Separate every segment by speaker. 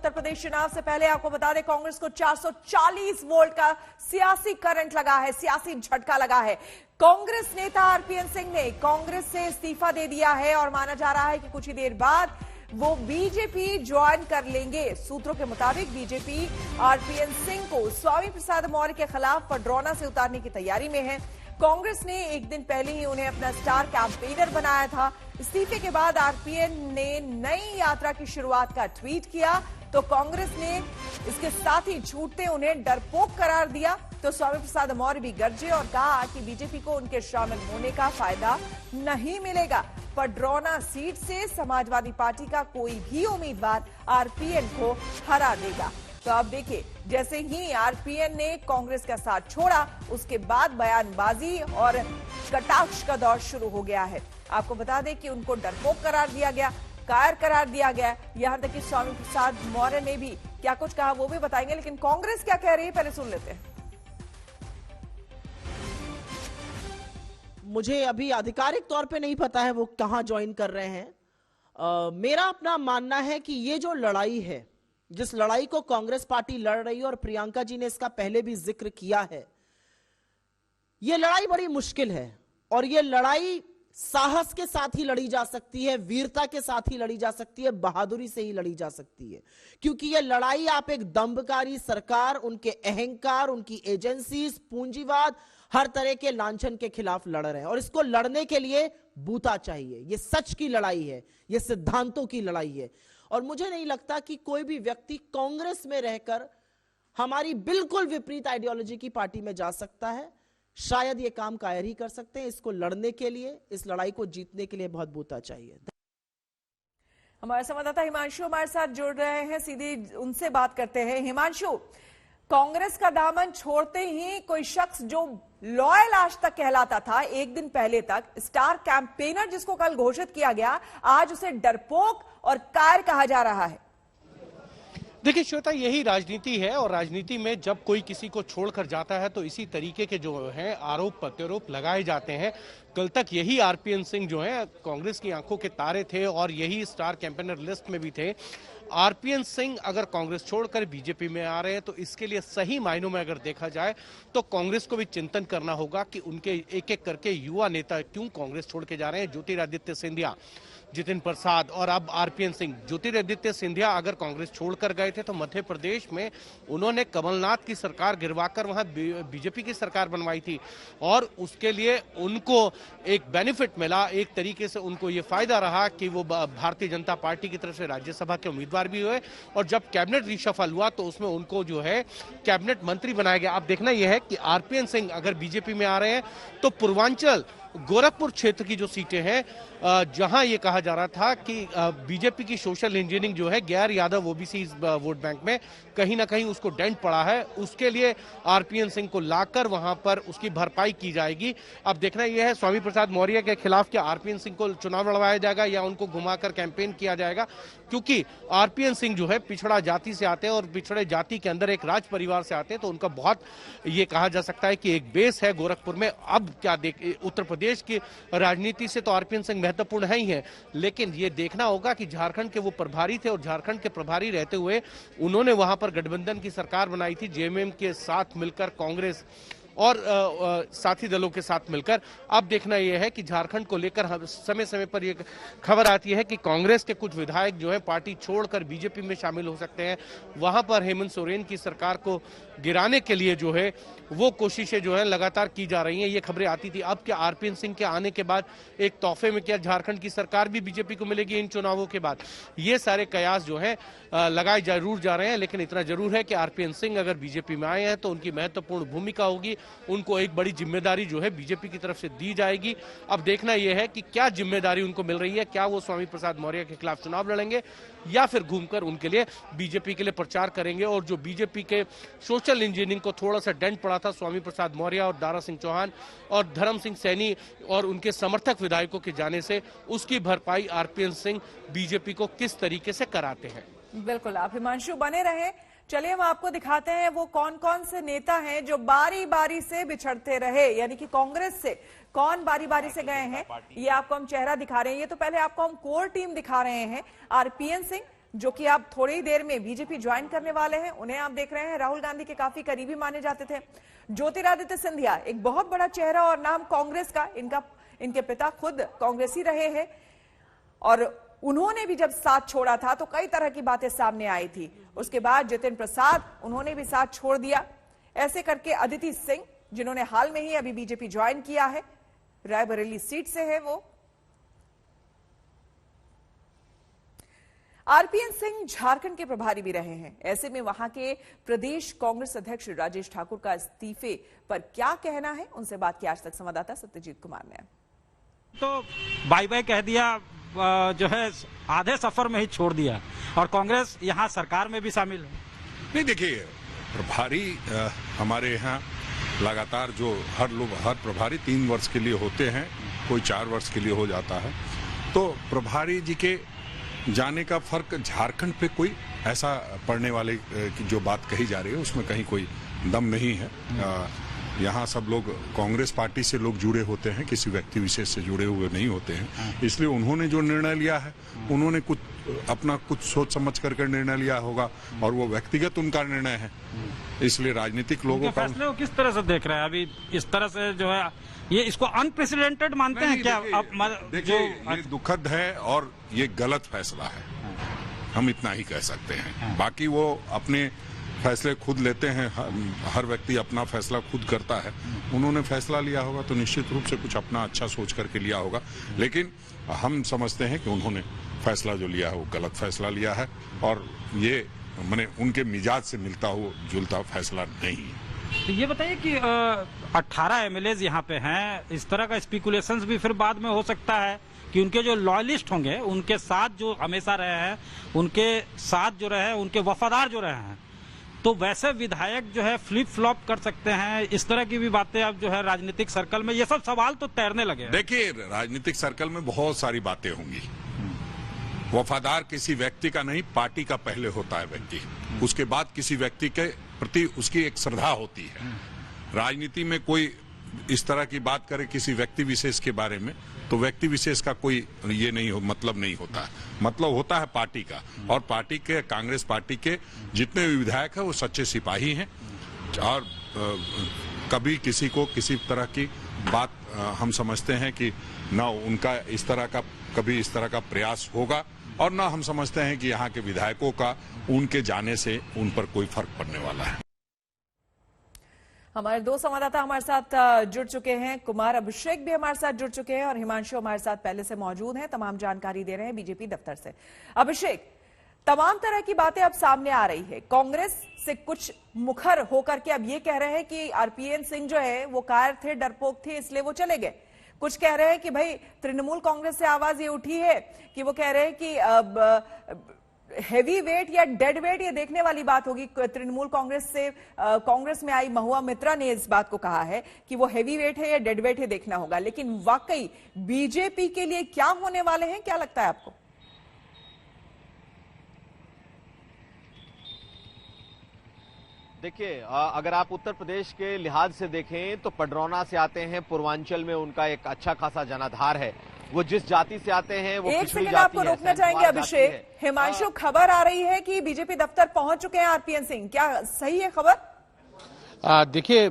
Speaker 1: उत्तर प्रदेश चुनाव से पहले आपको बता दें कांग्रेस को 440 वोल्ट का सियासी करंट लगा है, सियासी झटका लगा है। कांग्रेस नेता आरपीएन सिंह ने कांग्रेस से इस्तीफा दे दिया है और माना जा रहा है कि कुछ ही देर बाद वो बीजेपी ज्वाइन कर लेंगे। सूत्रों के मुताबिक बीजेपी आरपीएन सिंह को स्वामी प्रसाद मौर्य के खिलाफ पडरौना से उतारने की तैयारी में है। कांग्रेस ने एक दिन पहले ही उन्हें अपना स्टार कैंपेनर बनाया था। इस्तीफे के बाद आरपीएन ने नई यात्रा की शुरुआत का ट्वीट किया तो कांग्रेस ने इसके साथ ही छूटते उन्हें डरपोक करार दिया तो स्वामी प्रसाद मौर्य भी गरजे और कहा कि बीजेपी को उनके शामिल होने का फायदा नहीं मिलेगा। पडरौना सीट से समाजवादी पार्टी का कोई भी उम्मीदवार आरपीएन को हरा देगा। तो अब देखिए, जैसे ही आरपीएन ने कांग्रेस का साथ छोड़ा उसके बाद बयानबाजी और कटाक्ष का दौर शुरू हो गया है। आपको बता दें कि उनको डरपोक करार दिया गया, कायर करार दिया गया, यहां तक कि स्वामी प्रसाद मौर्य ने भी क्या कुछ कहा वो भी बताएंगे, लेकिन कांग्रेस क्या कह रही है पहले सुन लेते हैं।
Speaker 2: मुझे अभी आधिकारिक तौर पे नहीं पता है वो कहां ज्वाइन कर रहे हैं। मेरा अपना मानना है कि ये जो लड़ाई है, जिस लड़ाई को कांग्रेस पार्टी लड़ रही है और प्रियंका जी ने इसका पहले भी जिक्र किया है, यह लड़ाई बड़ी मुश्किल है और यह लड़ाई साहस के साथ ही लड़ी जा सकती है, वीरता के साथ ही लड़ी जा सकती है, बहादुरी से ही लड़ी जा सकती है। क्योंकि यह लड़ाई आप एक दंभकारी सरकार, उनके अहंकार, उनकी एजेंसीज, पूंजीवाद, हर तरह के लांछन के खिलाफ लड़ रहे हैं और इसको लड़ने के लिए बूता चाहिए। यह सच की लड़ाई है, यह सिद्धांतों की लड़ाई है और मुझे नहीं लगता कि कोई भी व्यक्ति कांग्रेस में रहकर हमारी बिल्कुल विपरीत आइडियोलॉजी की पार्टी में जा सकता है। शायद ये काम कायर ही कर सकते हैं। इसको लड़ने के लिए, इस लड़ाई को जीतने के लिए बहुत बूता चाहिए।
Speaker 1: हमारे संवाददाता हिमांशु हमारे साथ जुड़ रहे हैं, सीधे उनसे बात करते हैं। हिमांशु, कांग्रेस का दामन छोड़ते ही कोई शख्स जो लॉयल आज तक कहलाता था, एक दिन पहले तक स्टार कैंपेनर जिसको कल घोषित किया गया, आज उसे डरपोक और कायर कहा जा रहा है।
Speaker 3: देखिए श्वेता, यही राजनीति है और राजनीति में जब कोई किसी को छोड़कर जाता है तो इसी तरीके के जो हैं आरोप प्रत्यारोप लगाए जाते हैं। कल तक यही आरपीएन सिंह जो है कांग्रेस की आंखों के तारे थे और यही स्टार कैंपेनर लिस्ट में भी थे। आरपीएन सिंह अगर कांग्रेस छोड़कर बीजेपी में आ रहे हैं तो इसके लिए सही मायनों में अगर देखा जाए तो कांग्रेस को भी चिंतन करना होगा कि उनके एक एक करके युवा नेता क्यों कांग्रेस छोड़ के जा रहे हैं। ज्योतिरादित्य सिंधिया, जितिन प्रसाद और अब आरपीएन सिंह। ज्योतिरादित्य सिंधिया अगर कांग्रेस छोड़कर गए थे तो मध्य प्रदेश में उन्होंने कमलनाथ की सरकार गिरवाकर वहां बीजेपी की सरकार बनवाई थी और उसके लिए उनको एक बेनिफिट मिला, एक तरीके से उनको ये फायदा रहा कि वो भारतीय जनता पार्टी की तरफ से राज्यसभा के उम्मीदवार भी हुए और जब कैबिनेट रिशफल हुआ तो उसमें उनको जो है कैबिनेट मंत्री बनाया गया। अब देखना यह है कि आरपीएन सिंह अगर बीजेपी में आ रहे हैं तो पूर्वांचल गोरखपुर क्षेत्र की जो सीटें हैं जहां ये कहा जा रहा था कि बीजेपी की सोशल इंजीनियरिंग जो है गैर यादव ओबीसी वोट बैंक में कहीं ना कहीं उसको डेंट पड़ा है, उसके लिए आरपीएन सिंह को लाकर वहां पर उसकी भरपाई की जाएगी। अब देखना यह है स्वामी प्रसाद मौर्य के खिलाफ क्या आरपीएन सिंह को चुनाव लड़वाया जाएगा या उनको घुमाकर कैंपेन किया जाएगा, क्योंकि आरपीएन सिंह जो है पिछड़ा जाति से आते हैं और पिछड़े जाति के अंदर एक राज परिवार से आते हैं तो उनका बहुत ये कहा जा सकता है कि एक बेस है गोरखपुर में। अब क्या उत्तर प्रदेश की राजनीति से तो आरपीएन सिंह महत्वपूर्ण है ही है, लेकिन ये देखना होगा कि झारखंड के वो प्रभारी थे और झारखंड के प्रभारी रहते हुए उन्होंने वहां पर गठबंधन की सरकार बनाई थी जेएमएम के साथ मिलकर, कांग्रेस और साथी दलों के साथ मिलकर। अब देखना यह है कि झारखंड को लेकर समय समय पर यह खबर आती है कि कांग्रेस के कुछ विधायक जो हैं पार्टी छोड़कर बीजेपी में शामिल हो सकते हैं। वहां पर हेमंत सोरेन की सरकार को गिराने के लिए जो है वो कोशिशें जो है लगातार की जा रही हैं, ये खबरें आती थी। अब क्या आरपीएन सिंह के आने के बाद एक तोहफे में क्या झारखंड की सरकार भी बीजेपी को मिलेगी इन चुनावों के बाद, ये सारे कयास जो है लगाए जरूर जा रहे हैं। लेकिन इतना जरूर है कि आरपीएन सिंह अगर बीजेपी में आए हैं तो उनकी महत्वपूर्ण भूमिका होगी, उनको एक बड़ी जिम्मेदारी जो है बीजेपी की तरफ से दी जाएगी। अब देखना यह है कि क्या जिम्मेदारी उनको मिल रही है, क्या वो स्वामी प्रसाद मौर्य के खिलाफ चुनाव लड़ेंगे या फिर घूमकर उनके लिए बीजेपी के लिए प्रचार करेंगे। और जो बीजेपी के सोशल इंजीनियरिंग को थोड़ा सा डेंट पड़ा था स्वामी प्रसाद मौर्य और दारा सिंह चौहान और धर्म सिंह सैनी और उनके समर्थक विधायकों के जाने से, उसकी भरपाई आरपीएन सिंह बीजेपी को किस तरीके से कराते हैं।
Speaker 1: बिल्कुल, आप हिमांशु बने रहे। चलिए हम आपको दिखाते हैं वो कौन कौन से नेता हैं जो बारी बारी से बिछड़ते रहे, यानी कि कांग्रेस से कौन बारी बारी से गए हैं। ये आपको हम चेहरा दिखा रहे हैं, ये तो पहले आपको हम कोर टीम दिखा रहे हैं। आरपीएन सिंह, जो कि आप थोड़ी ही देर में बीजेपी ज्वाइन करने वाले हैं। उन्हें आप देख रहे हैं राहुल गांधी के काफी करीबी माने जाते थे। ज्योतिरादित्य सिंधिया एक बहुत बड़ा चेहरा और नाम कांग्रेस का, इनके पिता खुद कांग्रेसी रहे हैं और उन्होंने भी जब साथ छोड़ा था तो कई तरह की बातें सामने आई थी। उसके बाद जितिन प्रसाद, उन्होंने भी साथ छोड़ दिया। ऐसे करके अदिति सिंह, जिन्होंने हाल में ही अभी बीजेपी ज्वाइन किया है, रायबरेली सीट से है वो। आरपीएन सिंह झारखंड के प्रभारी भी रहे हैं। ऐसे में वहां के प्रदेश कांग्रेस अध्यक्ष राजेश ठाकुर का इस्तीफे पर क्या कहना है, उनसे बात की आज तक संवाददाता सत्यजीत कुमार ने।
Speaker 4: तो बाय बाय कह दिया, जो है आधे सफर में ही छोड़ दिया और कांग्रेस यहाँ सरकार में भी शामिल है।
Speaker 5: नहीं, देखिए प्रभारी हमारे यहाँ लगातार जो हर प्रभारी 3 वर्ष के लिए होते हैं, कोई 4 वर्ष के लिए हो जाता है। तो प्रभारी जी के जाने का फर्क झारखंड पे कोई ऐसा पड़ने वाले की जो बात कही जा रही है उसमें कहीं कोई दम नहीं है। यहाँ सब लोग कांग्रेस पार्टी से लोग जुड़े होते हैं, किसी व्यक्ति विशेष से जुड़े हुए नहीं होते हैं। इसलिए उन्होंने जो निर्णय लिया है, उन्होंने कुछ सोच समझ करके निर्णय लिया होगा और वो व्यक्तिगत उनका निर्णय है। इसलिए राजनीतिक लोगों का
Speaker 4: फैसले को किस तरह से देख रहे हैं अभी? इस तरह से जो है ये इसको अनप्रेसिडेंटेड मानते हैं क्या?
Speaker 5: देखिए ये दुखद है और ये गलत फैसला है, हम इतना ही कह सकते हैं। बाकी वो अपने फैसले खुद लेते हैं, हर व्यक्ति अपना फैसला खुद करता है। उन्होंने फैसला लिया होगा तो निश्चित रूप से कुछ अपना अच्छा सोच करके लिया होगा, लेकिन हम समझते हैं कि उन्होंने फैसला जो लिया है वो गलत फैसला लिया है और ये मैंने उनके मिजाज से मिलता हुआ जुलता फैसला नहीं है।
Speaker 4: तो ये बताइए कि 18 एमएलए यहाँ पे हैं, इस तरह का स्पेकुलेशंस भी फिर बाद में हो सकता है कि उनके जो लॉयलिस्ट होंगे, उनके साथ जो हमेशा रहे हैं, उनके साथ जो रहे, उनके वफादार जो रहे हैं, तो वैसे विधायक जो है फ्लिप फ्लॉप कर सकते हैं। इस तरह की भी बातें अब जो है राजनीतिक सर्कल में ये सब सवाल तो तैरने लगे।
Speaker 5: देखिए राजनीतिक सर्कल में बहुत सारी बातें होंगी। वफादार किसी व्यक्ति का नहीं, पार्टी का पहले होता है व्यक्ति, उसके बाद किसी व्यक्ति के प्रति उसकी एक श्रद्धा होती है। राजनीति में कोई इस तरह की बात करे किसी व्यक्ति विशेष के बारे में तो व्यक्ति विशेष का कोई ये नहीं मतलब नहीं होता है, मतलब होता है पार्टी का। और पार्टी के, कांग्रेस पार्टी के जितने भी विधायक हैं वो सच्चे सिपाही हैं और कभी किसी को किसी तरह की बात हम समझते हैं कि ना उनका इस तरह का कभी इस तरह का प्रयास होगा और ना हम समझते हैं कि यहाँ के विधायकों का उनके जाने से उन पर कोई फर्क पड़ने वाला है।
Speaker 1: हमारे 2 संवाददाता हमारे साथ जुड़ चुके हैं। कुमार अभिषेक भी हमारे साथ जुड़ चुके हैं और हिमांशु हमारे साथ पहले से मौजूद हैं, तमाम जानकारी दे रहे हैं बीजेपी दफ्तर से। अभिषेक, तमाम तरह की बातें अब सामने आ रही है। कांग्रेस से कुछ मुखर होकर के अब ये कह रहे हैं कि आरपीएन सिंह जो है वो कायर थे, डरपोक थे, इसलिए वो चले गए। कुछ कह रहे हैं कि भाई तृणमूल कांग्रेस से आवाज ये उठी है कि वो कह रहे हैं कि अब हेवी वेट या डेड वेट ये देखने वाली बात होगी। तृणमूल कांग्रेस से कांग्रेस में आई महुआ मित्रा ने इस बात को कहा है कि वो हेवी वेट है या डेड वेट है देखना होगा। लेकिन वाकई बीजेपी के लिए क्या होने वाले हैं, क्या लगता है आपको?
Speaker 6: देखिए, अगर आप उत्तर प्रदेश के लिहाज से देखें तो पडरौना से आते हैं, पूर्वांचल में उनका एक अच्छा खासा जनाधार है। वो जिस जाति से आते हैं वो
Speaker 1: एक सेकंड आपको रोकना चाहेंगे अभिषेक। हिमांशु, खबर आ रही है कि बीजेपी दफ्तर पहुंच चुके हैं आरपीएन सिंह, क्या सही है खबर?
Speaker 3: देखिए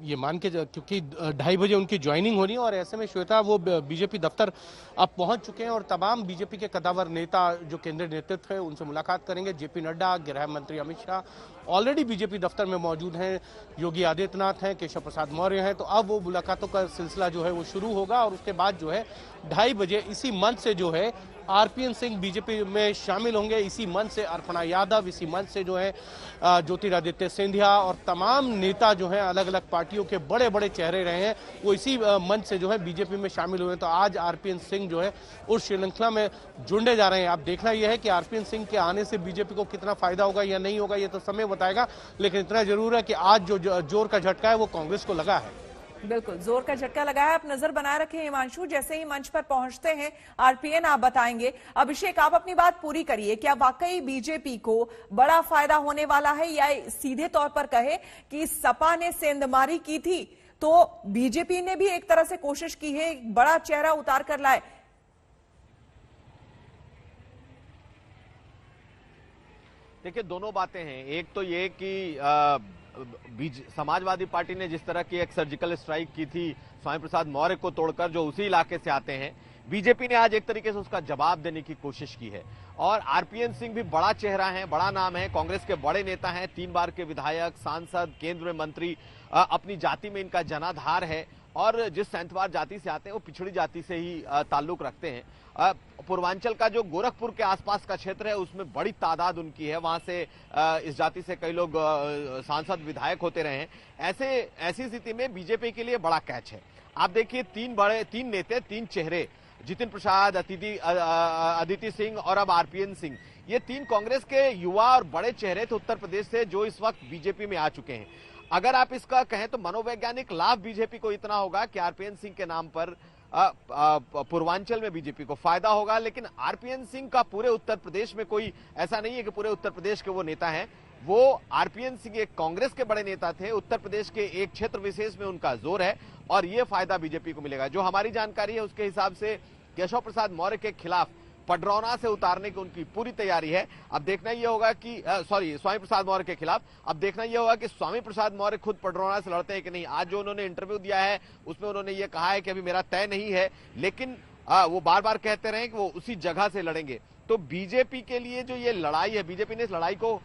Speaker 3: ये मान के क्योंकि 2:30 बजे उनकी ज्वाइनिंग होनी है और ऐसे में श्वेता वो बीजेपी दफ्तर अब पहुंच चुके हैं और तमाम बीजेपी के कद्दावर नेता जो केंद्रीय नेतृत्व है उनसे मुलाकात करेंगे। जेपी नड्डा, गृह मंत्री अमित शाह ऑलरेडी बीजेपी दफ्तर में मौजूद हैं, योगी आदित्यनाथ हैं, केशव प्रसाद मौर्य हैं। तो अब वो मुलाकातों का सिलसिला जो है वो शुरू होगा और उसके बाद जो है 2:30 बजे इसी मंच से जो है आरपीएन सिंह बीजेपी में शामिल होंगे। इसी मंच से अर्पणा यादव, इसी मंच से जो है ज्योतिरादित्य सिंधिया और तमाम नेता जो हैं अलग अलग पार्टियों के बड़े बड़े चेहरे रहे हैं वो इसी मंच से जो है बीजेपी में शामिल हुए। तो आज आरपीएन सिंह जो है उस श्रृंखला में जुड़ने जा रहे हैं। अब देखना यह है कि आरपीएन सिंह के आने से बीजेपी को कितना फायदा होगा या नहीं होगा ये तो समय बताएगा, लेकिन इतना जरूर है कि आज जो जोर का झटका है वो कांग्रेस को लगा है।
Speaker 1: बिल्कुल जोर का झटका लगा है। आप नजर बनाए रखें हिमांशु, जैसे ही मंच पर पहुंचते हैं आरपीएन आप बताएंगे। अभिषेक, आप अपनी बात पूरी करिए। क्या वाकई बीजेपी को बड़ा फायदा होने वाला है या सीधे तौर पर कहे कि सपा ने सेंधमारी की थी तो बीजेपी ने भी एक तरह से कोशिश की है बड़ा चेहरा उतार कर लाए?
Speaker 6: देखिए दोनों बातें हैं। एक तो ये कि समाजवादी पार्टी ने जिस तरह की एक सर्जिकल स्ट्राइक की थी स्वामी प्रसाद मौर्य को तोड़कर, जो उसी इलाके से आते हैं, बीजेपी ने आज एक तरीके से उसका जवाब देने की कोशिश की है। और आरपीएन सिंह भी बड़ा चेहरा है, बड़ा नाम है, कांग्रेस के बड़े नेता हैं, 3 बार के विधायक, सांसद, केंद्र में मंत्री, अपनी जाति में इनका जनाधार है और जिस सैंतवार जाति से आते हैं वो पिछड़ी जाति से ही ताल्लुक रखते हैं। पूर्वांचल का जो गोरखपुर के आसपास का क्षेत्र है उसमें बड़ी तादाद उनकी है, वहां से इस जाति से कई लोग सांसद विधायक होते रहे हैं। ऐसी स्थिति में बीजेपी के लिए बड़ा कैच है। आप देखिए 3 नेता, 3 चेहरे, जितिन प्रसाद, अदिति सिंह और अब आरपीएन सिंह, ये 3 कांग्रेस के युवा और बड़े चेहरे थे उत्तर प्रदेश से जो इस वक्त बीजेपी में आ चुके हैं। अगर आप इसका कहें तो मनोवैज्ञानिक लाभ बीजेपी को इतना होगा कि आरपीएन सिंह के नाम पर पूर्वांचल में बीजेपी को फायदा होगा। लेकिन आरपीएन सिंह का पूरे उत्तर प्रदेश में कोई ऐसा नहीं है कि पूरे उत्तर प्रदेश के वो नेता हैं। वो आरपीएन सिंह एक कांग्रेस के बड़े नेता थे, उत्तर प्रदेश के एक क्षेत्र विशेष में उनका जोर है और ये फायदा बीजेपी को मिलेगा। जो हमारी जानकारी है उसके हिसाब से केशव प्रसाद मौर्य के खिलाफ पडरौना से उतारने की उनकी पूरी तैयारी है। अब देखना यह होगा कि स्वामी प्रसाद मौर्य के खिलाफ अब देखना यह होगा कि स्वामी प्रसाद मौर्य खुद पडरौना से लड़ते हैं कि नहीं। आज जो उन्होंने इंटरव्यू दिया है उसमें उन्होंने ये कहा है कि अभी मेरा तय नहीं है, लेकिन वो बार बार कहते रहे कि वो उसी जगह से लड़ेंगे। तो बीजेपी के लिए जो ये लड़ाई है, बीजेपी ने इस लड़ाई को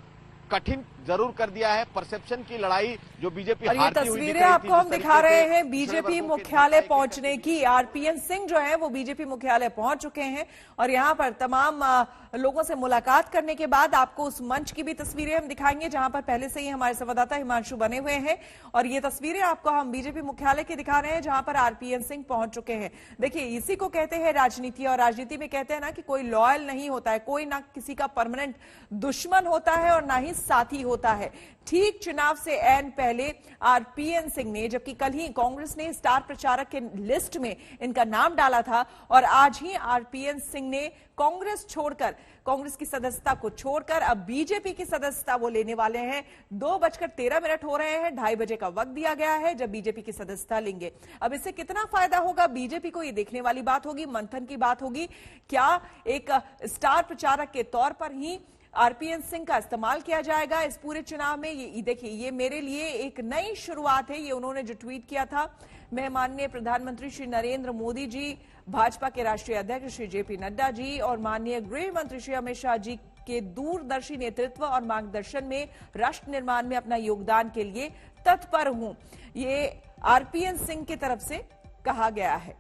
Speaker 6: कठिन जरूर कर दिया है। परसेप्शन की लड़ाई जो बीजेपी
Speaker 1: और ये तस्वीरें आपको हम दिखा रहे हैं बीजेपी मुख्यालय पहुंचने की। आरपीएन सिंह जो है वो बीजेपी मुख्यालय पहुंच चुके हैं और यहां पर तमाम लोगों से मुलाकात करने के बाद आपको उस मंच की भी तस्वीरें हम दिखाएंगे जहां पर पहले से ही हमारे संवाददाता हिमांशु बने हुए हैं। और ये तस्वीरें आपको हम बीजेपी मुख्यालय की दिखा रहे हैं जहां पर आरपीएन सिंह पहुंच चुके हैं। देखिए इसी को कहते हैं राजनीति, और राजनीति में कहते हैं ना कि कोई लॉयल नहीं होता है, कोई ना किसी का परमानेंट दुश्मन होता है और ना ही साथी होता है। ठीक चुनाव से ऐन पहले आरपीएन सिंह ने, जबकि कल ही कांग्रेस ने स्टार प्रचारक के लिस्ट में इनका नाम डाला था, और आज ही आरपीएन सिंह ने कांग्रेस छोड़कर, कांग्रेस की सदस्यता को छोड़कर अब बीजेपी की सदस्यता वो लेने वाले हैं। 2:13 हो रहे हैं, 2:30 बजे का वक्त दिया गया है जब बीजेपी की सदस्यता लेंगे। अब इससे कितना फायदा होगा बीजेपी को, ये देखने वाली बात होगी, मंथन की बात होगी। क्या एक स्टार प्रचारक के तौर पर ही आरपीएन सिंह का इस्तेमाल किया जाएगा इस पूरे चुनाव में? ये देखिए, ये मेरे लिए एक नई शुरुआत है, ये उन्होंने जो ट्वीट किया था। मैं माननीय प्रधानमंत्री श्री नरेंद्र मोदी जी, भाजपा के राष्ट्रीय अध्यक्ष श्री जेपी नड्डा जी और माननीय गृह मंत्री श्री अमित शाह जी के दूरदर्शी नेतृत्व और मार्गदर्शन में राष्ट्र निर्माण में अपना योगदान के लिए तत्पर हूं, ये आरपीएन सिंह की तरफ से कहा गया है।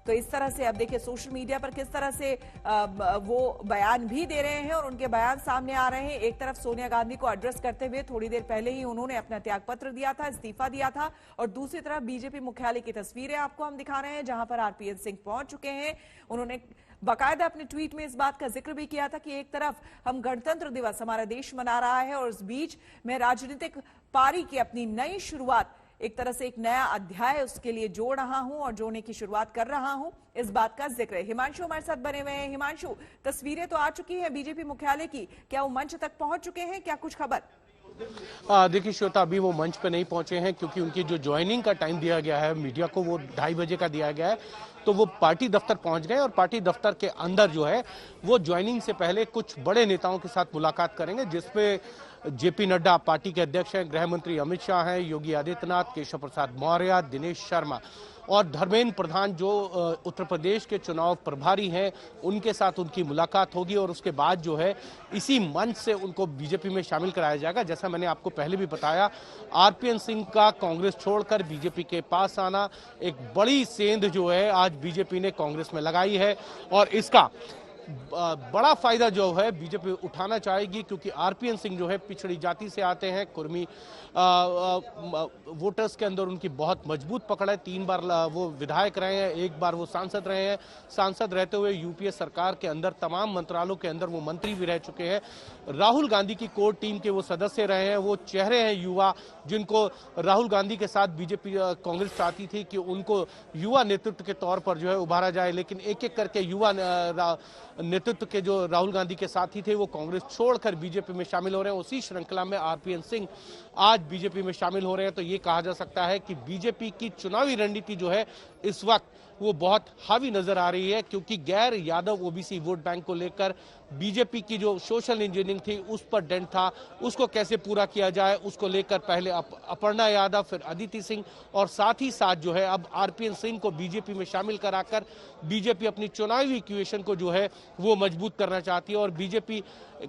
Speaker 1: तो इस तरह से अब देखिए सोशल मीडिया पर किस तरह से वो बयान भी दे रहे हैं और उनके बयान सामने आ रहे हैं। एक तरफ सोनिया गांधी को एड्रेस करते हुए थोड़ी देर पहले ही उन्होंने अपना त्यागपत्र दिया था, इस्तीफा दिया था, और दूसरी तरफ बीजेपी मुख्यालय की तस्वीरें आपको हम दिखा रहे हैं जहां पर आरपीएन सिंह पहुंच चुके हैं। उन्होंने बाकायदा अपने ट्वीट में इस बात का जिक्र भी किया था कि एक तरफ हम गणतंत्र दिवस हमारा देश मना रहा है और इस बीच मैं राजनीतिक पारी की अपनी नई शुरुआत, एक तरह से एक नया अध्याय उसके लिए जोड़ रहा हूं और जोड़ने की शुरुआत कर रहा हूं, इस बात का जिक्र है। हिमांशु हमारे साथ बने हुए हैं। हिमांशु, तस्वीरें तो आ चुकी हैं बीजेपी मुख्यालय की, क्या वो मंच तक पहुंच चुके हैं, क्या कुछ खबर?
Speaker 3: देखिए श्वेता, अभी वो मंच पे नहीं पहुंचे हैं क्योंकि उनकी जो ज्वाइनिंग का टाइम दिया गया है मीडिया को, वो 2:30 बजे का दिया गया है। तो वो पार्टी दफ्तर पहुंच गए और पार्टी दफ्तर के अंदर जो है वो ज्वाइनिंग से पहले कुछ बड़े नेताओं के साथ मुलाकात करेंगे, जिसपे जेपी नड्डा पार्टी के अध्यक्ष हैं, गृह मंत्री अमित शाह हैं, योगी आदित्यनाथ, केशव प्रसाद मौर्य, दिनेश शर्मा और धर्मेंद्र प्रधान जो उत्तर प्रदेश के चुनाव प्रभारी हैं, उनके साथ उनकी मुलाकात होगी। और उसके बाद जो है इसी मंच से उनको बीजेपी में शामिल कराया जाएगा। जैसा मैंने आपको पहले भी बताया, आरपीएन सिंह का कांग्रेस छोड़कर बीजेपी के पास आना एक बड़ी सेंध जो है आज बीजेपी ने कांग्रेस में लगाई है, और इसका बड़ा फायदा जो है बीजेपी उठाना चाहेगी क्योंकि आरपीएन सिंह जो है पिछड़ी जाति से आते हैं। कुर्मी वोटर्स के अंदर उनकी बहुत मजबूत पकड़ है। 3 बार वो विधायक रहे हैं, 1 बार वो सांसद रहे हैं। सांसद रहते हुए यूपीए सरकार के अंदर तमाम मंत्रालयों के अंदर वो मंत्री भी रह चुके हैं। राहुल गांधी की कोर टीम के वो सदस्य रहे हैं। वो चेहरे हैं युवा, जिनको राहुल गांधी के साथ बीजेपी कांग्रेस चाहती थी कि उनको युवा नेतृत्व के तौर पर जो है उभारा जाए, लेकिन एक एक करके युवा नेतृत्व के जो राहुल गांधी के साथी थे वो कांग्रेस छोड़कर बीजेपी में शामिल हो रहे हैं। उसी श्रृंखला में आरपीएन सिंह आज बीजेपी में शामिल हो रहे हैं। तो ये कहा जा सकता है कि बीजेपी की चुनावी रणनीति जो है इस वक्त वो बहुत हावी नजर आ रही है, क्योंकि गैर यादव ओबीसी वोट बैंक को लेकर बीजेपी की जो सोशल इंजीनियरिंग थी उस पर डेंट था, उसको कैसे पूरा किया जाए उसको लेकर पहले अपर्णा यादव, फिर अदिति सिंह और साथ ही साथ जो है अब आरपीएन सिंह को बीजेपी में शामिल कराकर बीजेपी अपनी चुनावी इक्वेशन को जो है वो मजबूत करना चाहती है। और बीजेपी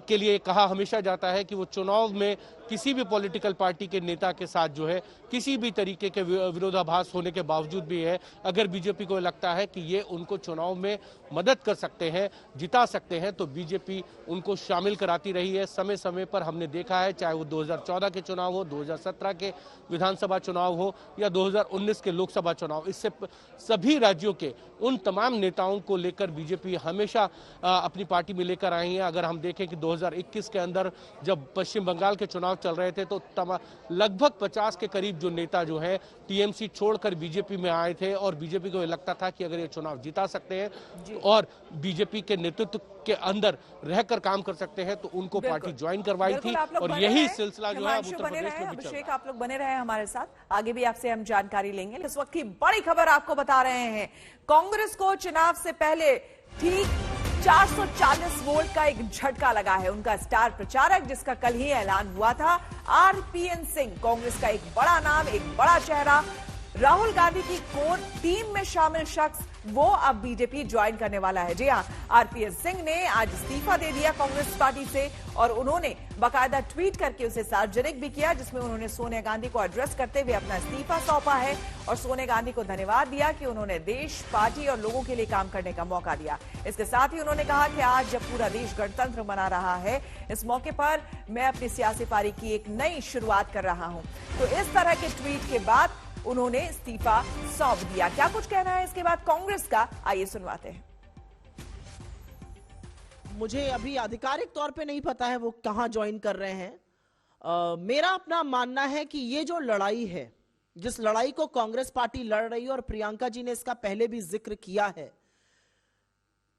Speaker 3: के लिए कहा हमेशा जाता है कि वो चुनाव में किसी भी पॉलिटिकल पार्टी के नेता के साथ जो है किसी भी तरीके के विरोधाभास होने के बावजूद भी है, अगर बीजेपी को लगता है कि ये उनको चुनाव में मदद कर सकते हैं, जिता सकते हैं, तो बीजेपी उनको शामिल कराती रही है। समय समय पर हमने देखा है, चाहे वो 2014 के चुनाव हो, 2017 के विधानसभा चुनाव हो या 2019 के लोकसभा चुनाव, इससे सभी राज्यों के उन तमाम नेताओं को लेकर बीजेपी हमेशा अपनी पार्टी में लेकर आई है। अगर हम देखें कि 2021 के अंदर जब पश्चिम बंगाल के चुनाव चल रहे थे तो लगभग 50 के करीब जो नेता जो है टीएमसी छोड़कर बीजेपी में आए थे और बीजेपी को लगता था कि अगर ये चुनाव जिता सकते हैं और बीजेपी के नेतृत्व के अंदर रहकर काम कर सकते हैं तो उनको पार्टी ज्वाइन करवाई थी। और यही सिलसिला जो है उत्तर प्रदेश में भी चल रहा है।
Speaker 1: अभिषेक, आप लोग बने रहे हमारे साथ, आगे भी आपसे हम जानकारी लेंगे। इस वक्त की बड़ी खबर आपको बता रहे हैं, कांग्रेस को चुनाव से पहले ठीक 440 वोल्ट का एक झटका लगा है। उनका स्टार प्रचारक, जिसका कल ही ऐलान हुआ था, आरपीएन सिंह, कांग्रेस का एक बड़ा नाम, एक बड़ा चेहरा, राहुल गांधी की कोर टीम में शामिल शख्स, वो अब बीजेपी ज्वाइन करने वाला है। जी हां, आरपीएन सिंह ने आज इस्तीफा दे दिया कांग्रेस पार्टी से और उन्होंने बाकायदा ट्वीट करके उसे सार्वजनिक भी किया, जिसमें उन्होंने सोनिया गांधी को एड्रेस करते हुए अपना इस्तीफा सौंपा है और सोनिया गांधी को धन्यवाद दिया कि उन्होंने देश, पार्टी और लोगों के लिए काम करने का मौका दिया। इसके साथ ही उन्होंने कहा कि आज जब पूरा देश गणतंत्र मना रहा है, इस मौके पर मैं अपनी सियासी पारी की एक नई शुरुआत कर रहा हूं। तो इस तरह के ट्वीट के बाद उन्होंने इस्तीफा सौंप दिया। क्या कुछ कहना है इसके बाद कांग्रेस का, आइए सुनवाते हैं।
Speaker 2: मुझे अभी आधिकारिक तौर पे नहीं पता है वो कहां ज्वाइन कर रहे हैं। मेरा अपना मानना है कि ये जो लड़ाई है, जिस लड़ाई को कांग्रेस पार्टी लड़ रही है, और प्रियंका जी ने इसका पहले भी जिक्र किया है,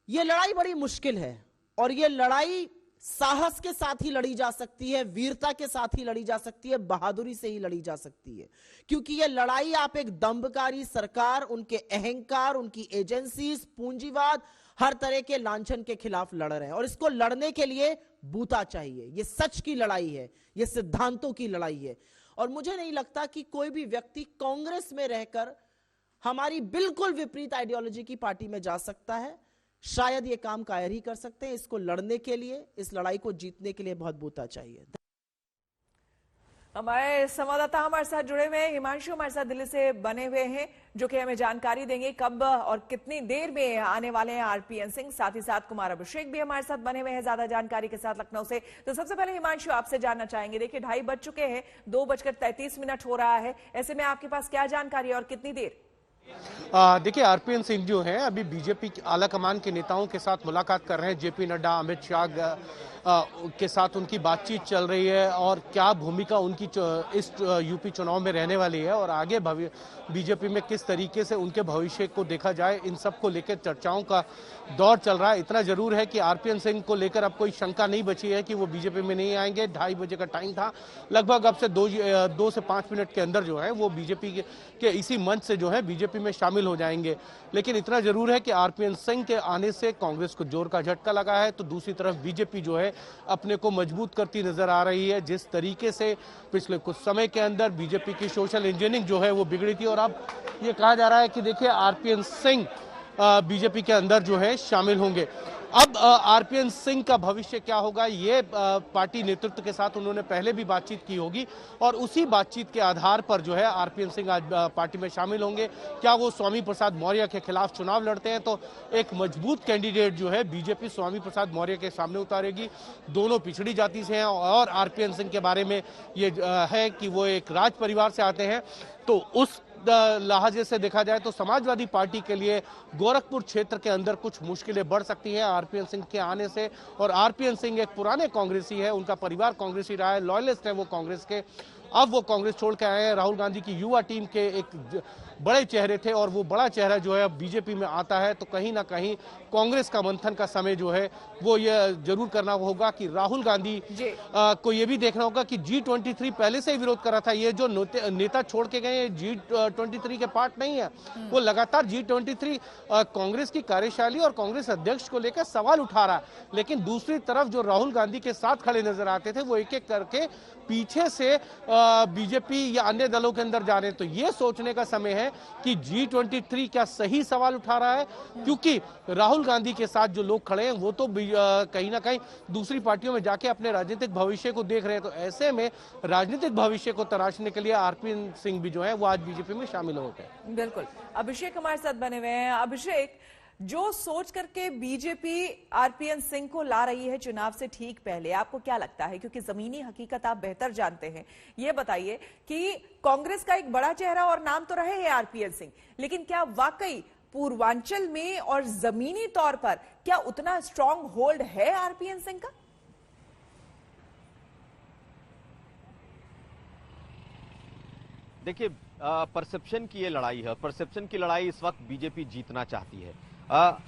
Speaker 2: ये लड़ाई बड़ी मुश्किल है और ये लड़ाई साहस के साथ ही लड़ी जा सकती है, वीरता के साथ ही लड़ी जा सकती है, बहादुरी से ही लड़ी जा सकती है। क्योंकि ये लड़ाई आप एक दंभकारी सरकार, उनके अहंकार, उनकी एजेंसीज, पूंजीवाद, हर तरह के लांछन के खिलाफ लड़ रहे हैं और इसको लड़ने के लिए बूता चाहिए। ये सच की लड़ाई है, ये सिद्धांतों की लड़ाई है और मुझे नहीं लगता कि कोई भी व्यक्ति कांग्रेस में रहकर हमारी बिल्कुल विपरीत आइडियोलॉजी की पार्टी में जा सकता है। शायद ये काम कायर ही कर सकते हैं। इसको लड़ने के लिए, इस लड़ाई को जीतने के लिए बहुत बूता चाहिए।
Speaker 1: हमारे संवाददाता हमारे साथ जुड़े हुए हैं, हिमांशु हमारे साथ दिल्ली से बने हुए हैं, जो कि हमें जानकारी देंगे कब और कितनी देर में आने वाले हैं आरपीएन सिंह। साथ ही साथ कुमार अभिषेक भी हमारे साथ बने हुए हैं ज्यादा जानकारी के साथ लखनऊ से। तो सबसे पहले हिमांशु, आपसे जानना चाहेंगे, देखिए 2:30 बज चुके हैं, 2:33 हो रहा है, ऐसे में आपके पास क्या जानकारी है और कितनी देर?
Speaker 3: देखिए, आरपीएन सिंह जो हैं अभी बीजेपी आला कमान के नेताओं के साथ मुलाकात कर रहे हैं। जेपी नड्डा, अमित शाह के साथ उनकी बातचीत चल रही है और क्या भूमिका उनकी इस यूपी चुनाव में रहने वाली है और आगे बीजेपी में किस तरीके से उनके भविष्य को देखा जाए, इन सब को लेकर चर्चाओं का दौर चल रहा है। इतना जरूर है कि आरपीएन सिंह को लेकर अब कोई शंका नहीं बची है कि वो बीजेपी में नहीं आएंगे। 2:30 बजे का टाइम था, लगभग अब से 2 से 5 मिनट के अंदर जो है वो बीजेपी के इसी मंच से जो है बीजेपी में शामिल हो जाएंगे। लेकिन इतना जरूर है कि आरपीएन सिंह के आने से कांग्रेस को जोर का झटका लगा है, तो दूसरी तरफ बीजेपी जो है अपने को मजबूत करती नजर आ रही है। जिस तरीके से पिछले कुछ समय के अंदर बीजेपी की सोशल इंजीनियरिंग जो है वो बिगड़ी थी और अब ये कहा जा रहा है कि देखिए आरपीएन सिंह बीजेपी के अंदर जो है शामिल होंगे। अब आरपीएन सिंह का भविष्य क्या होगा, ये पार्टी नेतृत्व के साथ उन्होंने पहले भी बातचीत की होगी और उसी बातचीत के आधार पर जो है आरपीएन सिंह आज पार्टी में शामिल होंगे। क्या वो स्वामी प्रसाद मौर्य के खिलाफ चुनाव लड़ते हैं तो एक मजबूत कैंडिडेट जो है बीजेपी स्वामी प्रसाद मौर्य के सामने उतारेगी। दोनों पिछड़ी जाति से हैं और आरपीएन सिंह के बारे में ये है कि वो एक राज परिवार से आते हैं, तो उस लिहाजे से देखा जाए तो समाजवादी पार्टी के लिए गोरखपुर क्षेत्र के अंदर कुछ मुश्किलें बढ़ सकती हैं आरपीएन सिंह के आने से। और आरपीएन सिंह एक पुराने कांग्रेसी है, उनका परिवार कांग्रेसी रहा है, लॉयलिस्ट है वो कांग्रेस के। अब वो कांग्रेस छोड़ के आए हैं। राहुल गांधी की युवा टीम के एक बड़े चेहरे थे और वो बड़ा चेहरा जो है अब बीजेपी में आता है, तो कहीं ना कहीं कांग्रेस का मंथन का समय जो है वो ये जरूर करना होगा कि राहुल गांधी को ये भी देखना होगा कि G23 पहले से ही विरोध कर रहा था। ये जो नेता छोड़ के गए G23 के पार्ट नहीं है, वो लगातार G23 कांग्रेस की कार्यशैली और कांग्रेस अध्यक्ष को लेकर सवाल उठा रहा है। लेकिन दूसरी तरफ जो राहुल गांधी के साथ खड़े नजर आते थे वो एक एक करके पीछे से बीजेपी या अन्य दलों के अंदर जा रहे हैं। तो ये सोचने का समय है कि G23 क्या सही सवाल उठा रहा है, क्योंकि राहुल गांधी के साथ जो लोग खड़े हैं वो तो कहीं ना कहीं दूसरी पार्टियों में जाके अपने राजनीतिक भविष्य को देख रहे हैं। तो ऐसे में राजनीतिक भविष्य को तराशने के लिए आरपीएन सिंह भी जो है वो आज बीजेपी में शामिल हो गए।
Speaker 1: बिल्कुल, अभिषेक हमारे साथ बने हुए हैं। अभिषेक, जो सोच करके बीजेपी आरपीएन सिंह को ला रही है चुनाव से ठीक पहले, आपको क्या लगता है? क्योंकि जमीनी हकीकत आप बेहतर जानते हैं, ये बताइए कि कांग्रेस का एक बड़ा चेहरा और नाम तो रहे हैं आरपीएन सिंह, लेकिन क्या वाकई पूर्वांचल में और जमीनी तौर पर क्या उतना स्ट्रांग होल्ड है आरपीएन सिंह का?
Speaker 6: देखिए, परसेप्शन की ये लड़ाई है। परसेप्शन की लड़ाई इस वक्त बीजेपी जीतना चाहती है।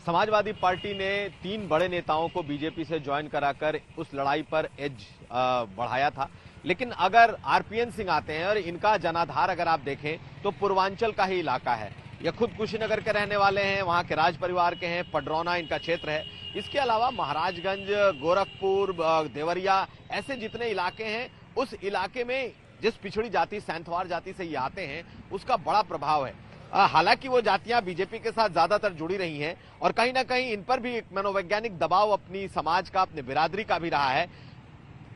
Speaker 6: समाजवादी पार्टी ने 3 बड़े नेताओं को बीजेपी से ज्वाइन कराकर उस लड़ाई पर एज बढ़ाया था। लेकिन अगर आरपीएन सिंह आते हैं और इनका जनाधार अगर आप देखें तो पूर्वांचल का ही इलाका है। ये खुद कुशीनगर के रहने वाले हैं, वहां के राज परिवार के हैं, पडरौना इनका क्षेत्र है। इसके अलावा महाराजगंज, गोरखपुर, देवरिया, ऐसे जितने इलाके हैं, उस इलाके में जिस पिछड़ी जाति सैंथवार जाति से ये आते हैं उसका बड़ा प्रभाव है। हालांकि वो जातियां बीजेपी के साथ ज्यादातर जुड़ी रही हैं और कहीं ना कहीं इन पर भी एक मनोवैज्ञानिक दबाव अपनी समाज का, अपने बिरादरी का भी रहा है।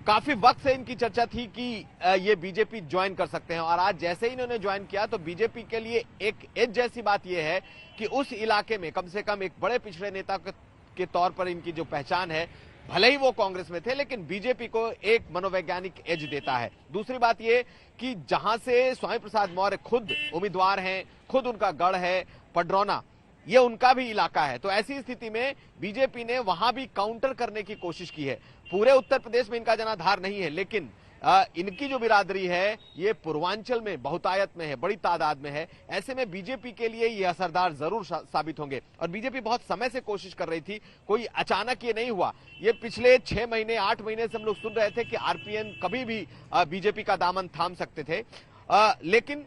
Speaker 6: काफी वक्त से इनकी चर्चा थी कि ये बीजेपी ज्वाइन कर सकते हैं और आज जैसे ही इन्होंने ज्वाइन किया तो बीजेपी के लिए एक एज जैसी बात यह है कि उस इलाके में कम से कम एक बड़े पिछड़े नेता के तौर पर इनकी जो पहचान है, भले ही वो कांग्रेस में थे लेकिन बीजेपी को एक मनोवैज्ञानिक एज देता है। दूसरी बात ये कि जहां से स्वामी प्रसाद मौर्य खुद उम्मीदवार हैं, खुद उनका गढ़ है पडरौना, ये उनका भी इलाका है। तो ऐसी स्थिति में बीजेपी ने वहां भी काउंटर करने की कोशिश की है। पूरे उत्तर प्रदेश में इनका जनाधार नहीं है, लेकिन इनकी जो बिरादरी है ये पूर्वांचल में बहुतायत में है, बड़ी तादाद में है। ऐसे में बीजेपी के लिए ये असरदार जरूर साबित होंगे और बीजेपी बहुत समय से कोशिश कर रही थी, कोई अचानक ये नहीं हुआ। ये पिछले 6 महीने 8 महीने से हम लोग सुन रहे थे कि आरपीएन कभी भी बीजेपी का दामन थाम सकते थे, लेकिन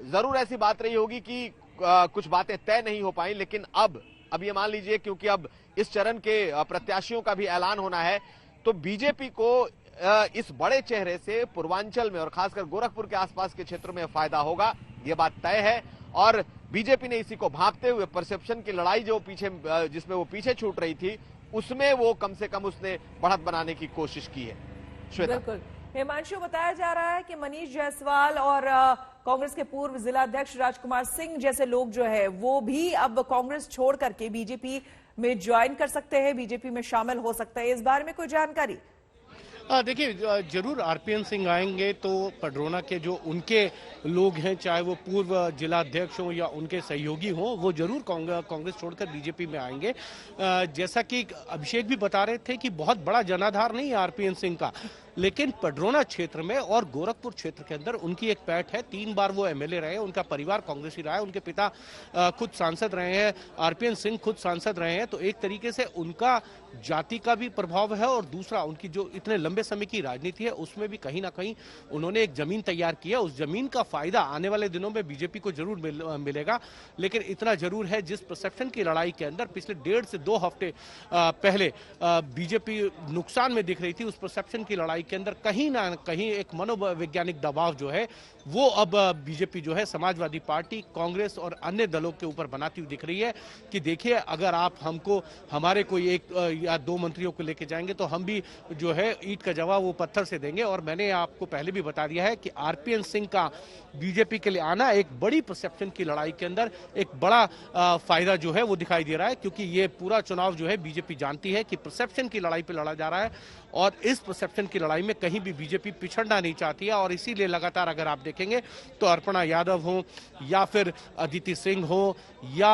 Speaker 6: जरूर ऐसी बात रही होगी कि कुछ बातें तय नहीं हो पाई। लेकिन अब ये मान लीजिए, क्योंकि अब इस चरण के प्रत्याशियों का भी ऐलान होना है, तो बीजेपी को इस बड़े चेहरे से पूर्वांचल में और खासकर गोरखपुर के आसपास के क्षेत्रों में फायदा होगा, ये बात तय है। और बीजेपी ने इसी को भांपते हुए परसेप्शन की लड़ाई जो जिसमें वो पीछे छूट रही थी, उसमें वो कम से कम उसने बढ़त बनाने की कोशिश की है। श्वेता,
Speaker 1: बिल्कुल हिमांशु, बताया जा रहा है कि मनीष जायसवाल और कांग्रेस के पूर्व जिलाध्यक्ष राजकुमार सिंह जैसे लोग जो है वो भी अब कांग्रेस छोड़ करके बीजेपी में ज्वाइन कर सकते हैं, बीजेपी में शामिल हो सकते हैं। इस बारे में कोई जानकारी?
Speaker 3: देखिए, जरूर आरपीएन सिंह आएंगे तो पडरौना के जो उनके लोग हैं, चाहे वो पूर्व जिलाध्यक्ष हों या उनके सहयोगी हों, वो जरूर कांग्रेस छोड़कर बीजेपी में आएंगे। जैसा कि अभिषेक भी बता रहे थे कि बहुत बड़ा जनाधार नहीं है आरपीएन सिंह का, लेकिन पडरौना क्षेत्र में और गोरखपुर क्षेत्र के अंदर उनकी एक पैठ है। 3 बार वो एमएलए रहे, उनका परिवार कांग्रेसी रहा है, उनके पिता खुद सांसद रहे हैं, आरपीएन सिंह खुद सांसद रहे हैं। तो एक तरीके से उनका जाति का भी प्रभाव है और दूसरा उनकी जो इतने लंबे समय की राजनीति है उसमें भी कहीं ना कहीं उन्होंने एक जमीन तैयार की है। उस जमीन का फायदा आने वाले दिनों में बीजेपी को जरूर मिलेगा। लेकिन इतना जरूर है, जिस परसेप्शन की लड़ाई के अंदर पिछले 1.5 से 2 हफ्ते पहले बीजेपी नुकसान में दिख रही थी, उस परसेप्शन की लड़ाई के अंदर कहीं ना कहीं एक मनोवैज्ञानिक दबाव जो है वो अब बीजेपी जो है समाजवादी पार्टी, कांग्रेस और अन्य दलों के ऊपर बनाती हुई दिख रही है कि देखिए, अगर आप हमको हमारे कोई 1 या 2 मंत्रियों को लेके जाएंगे तो हम भी जो है ईंट का जवाब वो पत्थर से देंगे। और मैंने आपको पहले भी बता दिया है कि आरपीएन सिंह का बीजेपी के लिए आना एक बड़ी परसेप्शन की लड़ाई के अंदर एक बड़ा फायदा जो है वो दिखाई दे रहा है, क्योंकि ये पूरा चुनाव जो है बीजेपी जानती है कि परसेप्शन की लड़ाई पे लड़ा जा रहा है और इस परसेप्शन की लड़ाई में कहीं भी बीजेपी पिछड़ना नहीं चाहती है। और इसीलिए लगातार अगर आप देखेंगे तो अर्पणा यादव हो या फिर अदिति सिंह हो या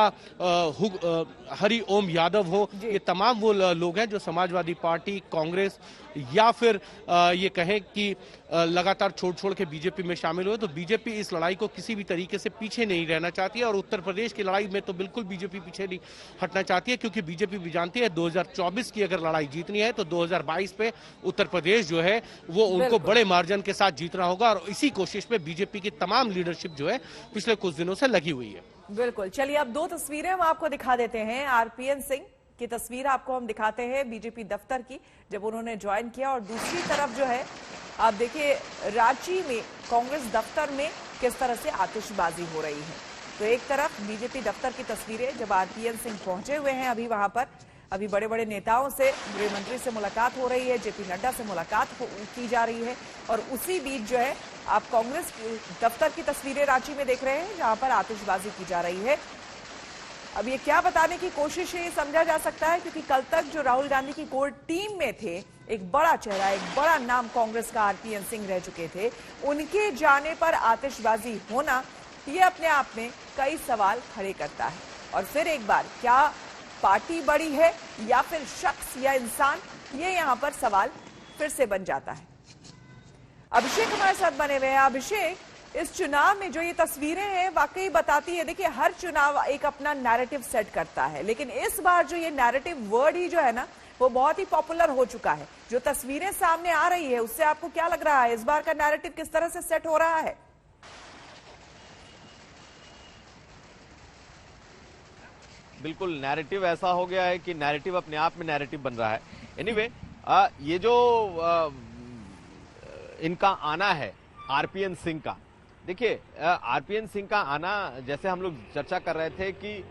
Speaker 3: हरि ओम यादव हो, ये तमाम वो लोग हैं जो समाजवादी पार्टी, कांग्रेस या फिर ये कहें कि लगातार छोड़ के बीजेपी में शामिल हुए, तो बीजेपी इस लड़ाई को किसी भी तरीके से पीछे नहीं रहना चाहती है। और उत्तर प्रदेश की लड़ाई में तो बिल्कुल बीजेपी पीछे नहीं हटना चाहती है, क्योंकि बीजेपी भी जानती है 2024 की अगर लड़ाई जीतनी है तो 2022 पे उत्तर प्रदेश जो है वो उनको बड़े मार्जिन के साथ जीतना होगा। और इसी कोशिश में बीजेपी की तमाम लीडरशिप जो है पिछले कुछ दिनों से लगी हुई है।
Speaker 1: बिल्कुल, चलिए अब दो तस्वीरें हम आपको दिखा देते हैं। आरपीएन सिंह की तस्वीर आपको हम दिखाते हैं बीजेपी दफ्तर की, जब उन्होंने ज्वाइन किया। और दूसरी तरफ जो है आप देखिए रांची में कांग्रेस दफ्तर में किस तरह से आतिशबाजी हो रही है। तो एक तरफ बीजेपी दफ्तर की तस्वीरें जब आरपीएन सिंह पहुंचे हुए हैं अभी वहां पर, अभी बड़े बड़े नेताओं से, गृह मंत्री से मुलाकात हो रही है, जेपी नड्डा से मुलाकात की जा रही है। और उसी बीच जो है आप कांग्रेस दफ्तर की तस्वीरें रांची में देख रहे हैं जहां पर आतिशबाजी की जा रही है। अब ये क्या बताने की कोशिश है ये समझा जा सकता है, क्योंकि कल तक जो राहुल गांधी की कोर टीम में थे, एक बड़ा चेहरा, एक बड़ा नाम कांग्रेस का आरपीएन सिंह रह चुके थे, उनके जाने पर आतिशबाजी होना ये अपने आप में कई सवाल खड़े करता है। और फिर एक बार क्या पार्टी बड़ी है या फिर शख्स या इंसान, ये यहां पर सवाल फिर से बन जाता है। अभिषेक हमारे साथ बने हुए हैं। अभिषेक, इस चुनाव में जो ये तस्वीरें हैं वाकई बताती है, देखिए हर चुनाव एक अपना नैरेटिव सेट करता है, लेकिन इस बार जो ये नैरेटिव वर्ड ही जो है ना वो बहुत ही पॉपुलर हो चुका है। जो तस्वीरें सामने आ रही है उससे आपको क्या लग रहा है, इस बार का नैरेटिव किस तरह से सेट हो रहा है?
Speaker 6: बिल्कुल, नैरेटिव ऐसा हो गया है कि नैरेटिव अपने आप में नैरेटिव बन रहा है। एनीवे, ये जो इनका आना है आरपीएन सिंह का, देखिए आरपीएन सिंह का आना, जैसे हम लोग चर्चा कर रहे थे कि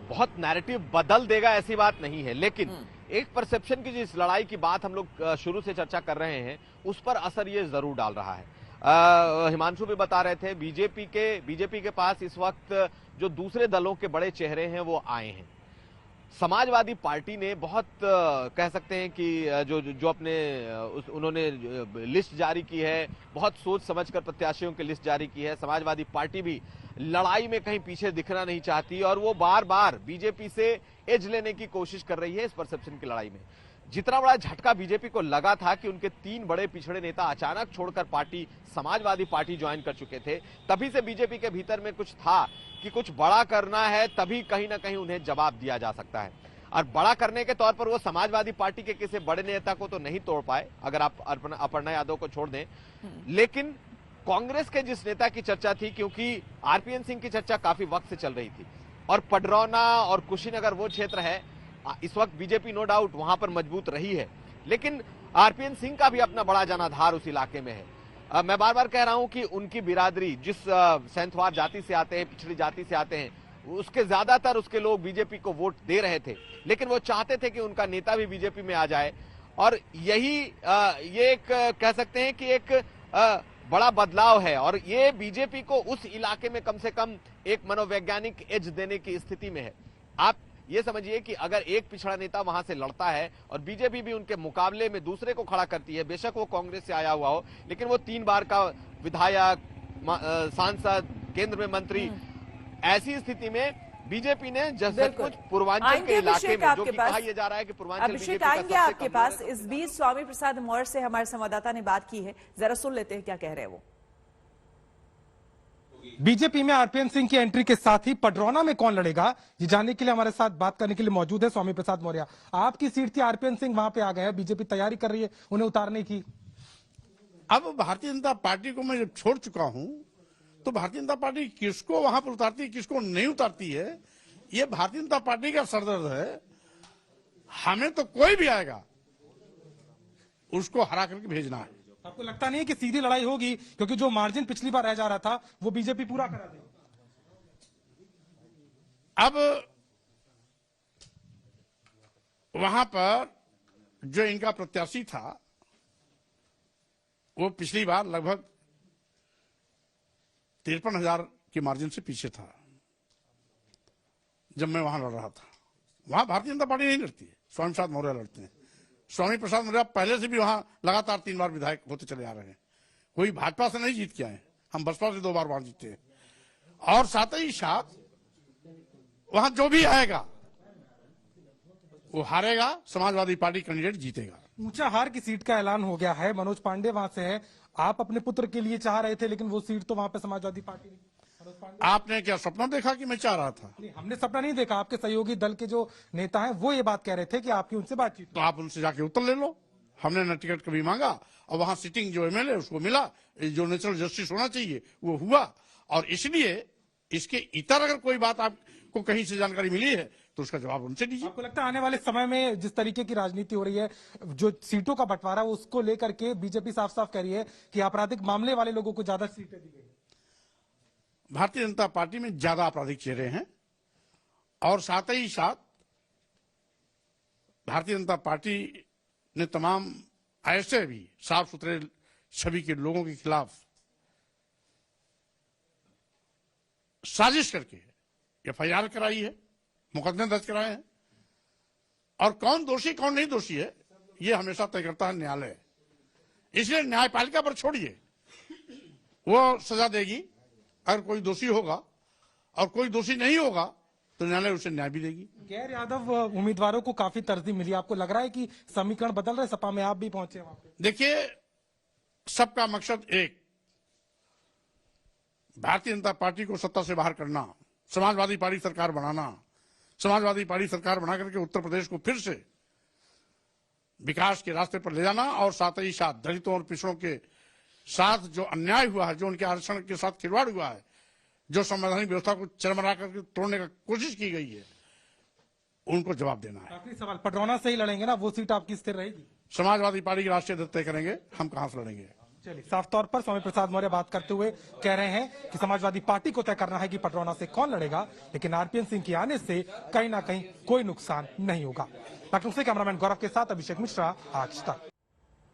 Speaker 6: बहुत नैरेटिव बदल देगा ऐसी बात नहीं है, लेकिन एक परसेप्शन की जिस लड़ाई की बात हम लोग शुरू से चर्चा कर रहे हैं उस पर असर ये जरूर डाल रहा है। हिमांशु भी बता रहे थे बीजेपी के पास इस वक्त जो दूसरे दलों के बड़े चेहरे हैं वो आए हैं। समाजवादी पार्टी ने बहुत कह सकते हैं कि जो अपने उन्होंने लिस्ट जारी की है, बहुत सोच समझकर प्रत्याशियों की लिस्ट जारी की है। समाजवादी पार्टी भी लड़ाई में कहीं पीछे दिखना नहीं चाहती और वो बार बार बीजेपी से एज लेने की कोशिश कर रही है इस परसेप्शन की लड़ाई में। जितना बड़ा झटका बीजेपी को लगा था कि उनके 3 बड़े पिछड़े नेता अचानक छोड़कर समाजवादी पार्टी ज्वाइन कर चुके थे, तभी से बीजेपी के भीतर में कुछ था कि कुछ बड़ा करना है, तभी कहीं ना कहीं उन्हें जवाब दिया जा सकता है। और बड़ा करने के तौर पर वो समाजवादी पार्टी के किसी बड़े नेता को तो नहीं तोड़ पाए, अगर आप अपर्णा यादव को छोड़ दें, लेकिन कांग्रेस के जिस नेता की चर्चा थी, क्योंकि आरपीएन सिंह की चर्चा काफी वक्त से चल रही थी और पडरौना और कुशीनगर वो क्षेत्र है, इस वक्त बीजेपी नो डाउट वहां पर मजबूत रही है, लेकिन आरपीएन सिंह का भी अपना बड़ा जनाधार उस इलाके में है। मैं बार बार कह रहा हूं कि उनकी बिरादरी जिस सेंथवार जाति से आते हैं, पिछड़ी जाति से आते हैं, उसके ज्यादातर उसके लोग बीजेपी को वोट दे रहे थे, लेकिन वो चाहते थे कि उनका नेता भी बीजेपी में आ जाए। और यही ये एक कह सकते हैं कि एक बड़ा बदलाव है और ये बीजेपी को उस इलाके में कम से कम एक मनोवैज्ञानिक एज देने की स्थिति में है। आप ये समझिए कि अगर एक पिछड़ा नेता वहां से लड़ता है और बीजेपी भी उनके मुकाबले में दूसरे को खड़ा करती है, बेशक वो कांग्रेस से आया हुआ हो, लेकिन वो 3 बार का विधायक, सांसद, केंद्र में मंत्री, ऐसी स्थिति में बीजेपी ने जैसे कुछ पूर्वांचल के इलाके में, जो कि कहा यह जा रहा है कि पूर्वांचल
Speaker 1: अभिषेक आएंगे आपके पास। इस बीच स्वामी प्रसाद मौर्य से हमारे संवाददाता ने बात की है, जरा सुन लेते हैं क्या कह रहे हैं वो।
Speaker 7: बीजेपी में आरपीएन सिंह की एंट्री के साथ ही पडरौना में कौन लड़ेगा, ये जानने के लिए हमारे साथ बात करने के लिए मौजूद है स्वामी प्रसाद मौर्य। आपकी सीट थी, आरपीएन सिंह वहां पे आ गए हैं, बीजेपी तैयारी कर रही है उन्हें उतारने की।
Speaker 8: अब भारतीय जनता पार्टी को मैं जब छोड़ चुका हूं तो भारतीय जनता पार्टी किसको वहां पर उतारती है, किसको नहीं उतारती है, ये भारतीय जनता पार्टी का सरदर्द है। हमें तो कोई भी आएगा उसको हरा करके भेजना है।
Speaker 7: आपको लगता नहीं है कि सीधी लड़ाई होगी, क्योंकि जो मार्जिन पिछली बार रह जा रहा था वो बीजेपी पूरा करा देगी?
Speaker 8: अब वहां पर जो इनका प्रत्याशी था वो पिछली बार लगभग 53,000 की मार्जिन से पीछे था जब मैं वहां लड़ रहा था। वहां भारतीय जनता पार्टी नहीं लड़ती है, स्वामी प्रसाद मौर्य लड़ते हैं। स्वामी प्रसाद मौर्य पहले से भी वहां लगातार 3 बार विधायक होते चले आ रहे हैं, कोई भाजपा से नहीं जीत के आए, हम बसपा से 2 बार वहां जीते हैं। और साथ ही साथ वहां जो भी आएगा वो हारेगा, समाजवादी पार्टी कैंडिडेट जीतेगा।
Speaker 7: ऊंचा हार की सीट का ऐलान हो गया है। मनोज पांडे वहां से है। आप अपने पुत्र के लिए चाह रहे थे, लेकिन वो सीट तो वहां पे समाजवादी पार्टी ने। मनोज पांडे,
Speaker 8: आपने क्या सपना देखा कि मैं चाह रहा था?
Speaker 7: नहीं, हमने सपना नहीं देखा। आपके सहयोगी दल के जो नेता हैं वो ये बात कह रहे थे कि आपकी उनसे बातचीत
Speaker 8: तो आप उनसे जाके उत्तर ले लो। हमने न टिकट कभी मांगा, और वहां सिटिंग जो एमएलए उसको मिला। जो नेचुरल जस्टिस होना चाहिए वो हुआ, और इसलिए इसके इतर अगर कोई बात आपको कहीं से जानकारी मिली है तो उसका जवाब उनसे दीजिए।
Speaker 7: आपको लगता है आने वाले समय में जिस तरीके की राजनीति हो रही है, जो सीटों का बंटवारा उसको लेकर के बीजेपी साफ साफ कह रही है कि आपराधिक मामले वाले लोगों को ज्यादा सीटें दी गई?
Speaker 8: भारतीय जनता पार्टी में ज्यादा आपराधिक चेहरे हैं, और साथ ही साथ भारतीय जनता पार्टी ने तमाम ऐसे भी साफ सुथरे छवि के लोगों के खिलाफ साजिश करके एफआईआर कराई है, मुकदमे दर्ज कराए हैं। और कौन दोषी कौन नहीं दोषी है ये हमेशा तय करता है न्यायालय। इसलिए न्यायपालिका पर छोड़िए, वो सजा देगी। अगर कोई दोषी होगा और कोई दोषी नहीं होगा तो न्यायालय उसे न्याय भी देगी।
Speaker 7: गैर यादव उम्मीदवारों को काफी तरजीह मिली। आपको लग रहा है कि समीकरण बदल रहे? सपा में आप भी पहुंचे वहां पे।
Speaker 8: देखिए, सबका मकसद एक, भारतीय जनता पार्टी को सत्ता से बाहर करना, समाजवादी पार्टी सरकार बनाना, समाजवादी पार्टी सरकार बना करके उत्तर प्रदेश को फिर से विकास के रास्ते पर ले जाना, और साथ ही साथ दलितों और पिछड़ों के साथ जो अन्याय हुआ है, जो उनके आरक्षण के साथ खिलवाड़ हुआ है, जो संवैधानिक व्यवस्था को चरमरा करके तोड़ने का कोशिश की गई है, उनको जवाब देना है।
Speaker 7: आखिरी सवाल, पडरौना से ही लड़ेंगे ना? वो सीट आपकी स्थिर रहेगी?
Speaker 8: समाजवादी पार्टी के राष्ट्रीय अध्यक्ष तय करेंगे हम कहां से लड़ेंगे।
Speaker 7: चलिए, साफ तौर पर स्वामी प्रसाद मौर्य बात करते हुए कह रहे हैं कि समाजवादी पार्टी को तय करना है कि पडरौना से कौन लड़ेगा, लेकिन आरपीएन सिंह के आने से कहीं ना कहीं कोई नुकसान नहीं होगा। लखनऊ से कैमरामैन गौरव के साथ अभिषेक मिश्रा, आज तक।